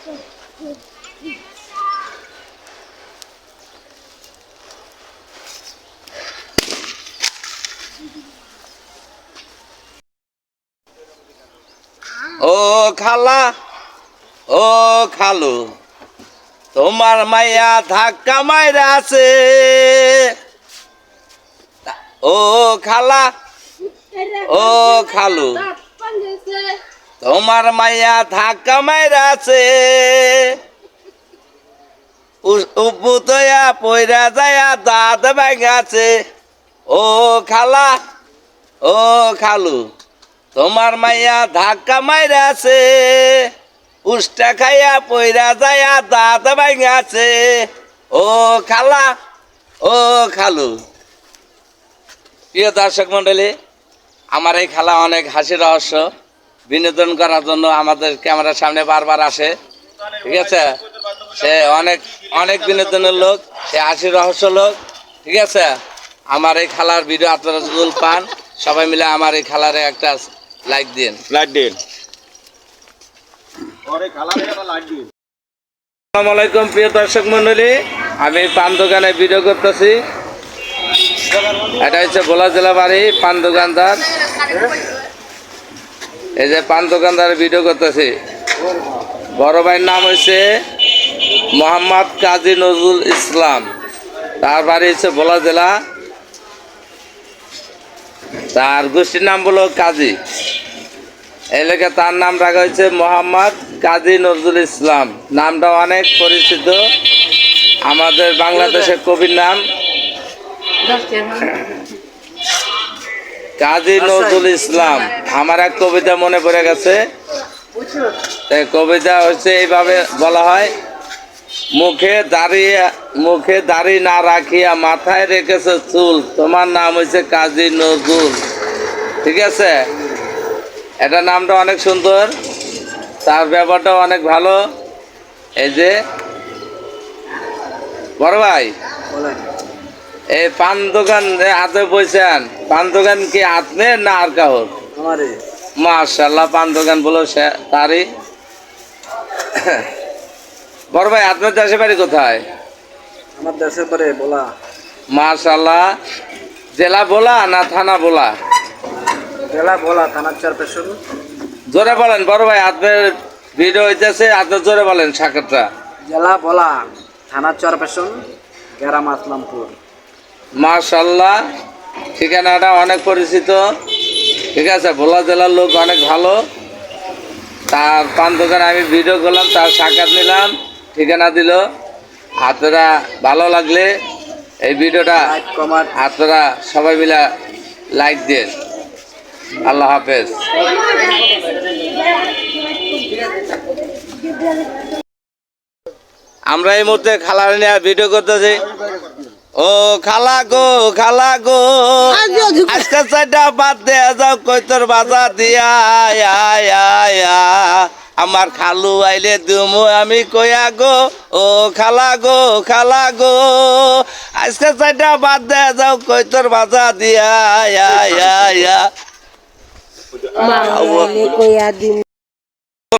ও খালা ও খালু তোমার মাইয়া ধাক্কা মাইরা আছে। ও খালা ও খালু তোমার মাইয়া ধাক্কা মাইরা আছে। উপতয়া পয়রা যায়া দাঁত ভাঙাছে। ও খালা ও খালু তোমার মাইয়া ধাক্কা মাইরা আছে। উষ্টা খাইয়া পয়রা যায়া দাঁত ভাঙাছে। ও খালা ও খালু। প্রিয় দর্শক মন্ডলী, আমার এই খালা অনেক হাসি রহস্য বিনোদন করার জন্য আমাদের ক্যামেরার সামনে বারবার আসে। ঠিক আছে, সে অনেক অনেক বিনোদনের লোক, সে হাসি রহস্য লোক। ঠিক আছে, আমার এই খালার ভিডিও আপনারা যদি পান, সবাই মিলে আমার এই খালারে একটা লাইক দিন। আসসালামু আলাইকুম প্রিয় দর্শক মন্ডলী, আমি পান দোকানে ভিডিও করতেছি। এটা হচ্ছে ভোলা জেলা বাড়ি পান দোকানদার। এই যে পান দোকানদার ভিডিও করতেছি। বড় ভাইয়ের নাম হচ্ছে মোহাম্মদ কাজী নজরুল ইসলাম, তার বাড়ি হচ্ছে ভোলা জেলা। তার গোষ্ঠীর নাম হলো কাজী। এই লেখা তার নাম রাখা হয়েছে মোহাম্মদ কাজী নজরুল ইসলাম। নামটা অনেক পরিচিত, আমাদের বাংলাদেশের কবির নাম কাজী নজরুল ইসলাম। আমার এক কবিতা মনে পড়ে গেছে। কবিতা হচ্ছে এইভাবে বলা হয়, মুখে দাড়ি না রাখিয়া মাথায় রেখেছে চুল, তোমার নাম হচ্ছে কাজী নজরুল। ঠিক আছে, এটা নামটা অনেক সুন্দর, তার ব্যাপারটাও অনেক ভালো। এই যে বড় ভাই, এই পান দোকান হাতে বসেন, পান দোকান কি আপনার না আর কাহর? মাশাআল্লাহ, পান দোকান বলো তারই। বড় ভাই, আপনার দেশের বাড়ি কোথায়? আমার দেশের বাড়ি ভোলা। মাশাআল্লাহ, জেলা ভোলা না থানা ভোলা? জেলা ভোলা, থানা চেয়ারপারসন। জোরে বলেন বড় ভাই, আপনার ভিডিও হইতেছে, আপনার জোরে বলেন সাক্ষাৎটা। জেলা ভোলা, থানা চেয়ারপারসন, গ্রাম আসলামপুর। মাশাআল্লাহ, ঠিকানাটা অনেক পরিচিত। ঠিক আছে, ভোলা জেলার লোক অনেক ভালো। তার পান দোকানে আমি ভিডিও করলাম, তার সাক্ষাৎ নিলাম, ঠিকানা দিল। আপনারা ভালো লাগলে এই ভিডিওটা আপনারা সবাই মিলে লাইক দিন। আল্লাহ হাফেজ। আমরা এই মুহূর্তে খালার নিয়ে ভিডিও করতেছি। ও খালা গো খালা গো, আজকে চারটা বাদ দেয়া যাও, কৈতর বাজা দিয়া আমার খালু আইলে দুমু আমি কয়া গো। ও খালা গো খালা গো, আজকে চারটা বাদ দেয়া যাও, কৈতর বাজা দিয়া